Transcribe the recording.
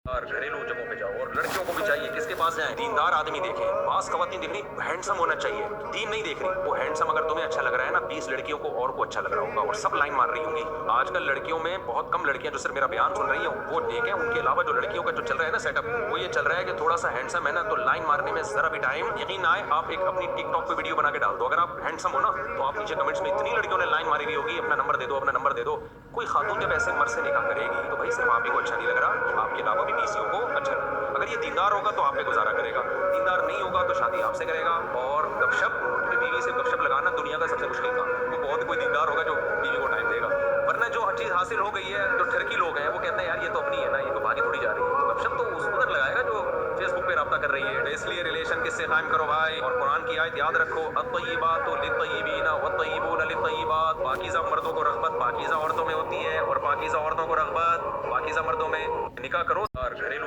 और घरेलू जगहों पे जाओ, और लड़कियों को भी चाहिए किसके पास जाए, दीनदार आदमी देखे। बास खवातीन देख रही हैंडसम होना चाहिए, दीन नहीं देख रही। वो हैंडसम अगर तुम्हें अच्छा लग रहा है ना, 20 लड़कियों को और को अच्छा लग रहा होगा, और सब लाइन मार रही होंगी। आजकल लड़कियों में बहुत कम लड़कियां जो सिर्फ मेरा बयान सुन रही हैं वो देखें। उनके अलावा जो लड़कियों का जो चल रहा है ना सेटअप, वो ये चल रहा है कि थोड़ा सा हैंडसम है ना तो लाइन मारने में जरा भी टाइम यकीन ना आए, आप एक अपनी टिकटॉक पे वीडियो बना के डाल दो। अगर आप हैंडसम हो ना तो आप नीचे कमेंट्स में इतनी लड़कियों ने लाइन मारी हुई होगी, अपना नंबर दे दो, अपना नंबर दे दो। कोई खातून जब ऐसे मर्द से निकाह करेगी तो भाई सिर्फ आप ही को अच्छा नहीं लग रहा, आपके अलावा भी बीसियों को अच्छा नहीं। अगर ये दीनदार होगा तो आप पे गुजारा करेगा, दीनदार नहीं होगा तो शादी आपसे करेगा। और गपशप, अपनी बीवी से गपशप लगाना दुनिया का सबसे मुश्किल काम। वो बहुत कोई दीनदार होगा जो बीवी को टाइम देगा, वरना जो चीज हासिल हो गई है, जो ठरकी लोग हैं वो कहते हैं यार ये तो अपनी है ना, ये तो भागी थोड़ी जा रही है। तो गपशप तो उस उधर लगाएगा जो फेसबुक पे राब्ता कर रही है। तो इसलिए रिलेशन किससे कायम करो भाई, और कुरान की आयत याद रखो, अत्तय्यिबातु लित्तय्यिबीना वत्तय्यिबूना लित्तय्यिबात। पाकीज़ा मर्दों को रग़बत पाकीज़ा औरतों में होती है, और पाकीज़ा औरतों को रग़बत पाकीज़ा मर्दों में। निकाह करो और घरेलू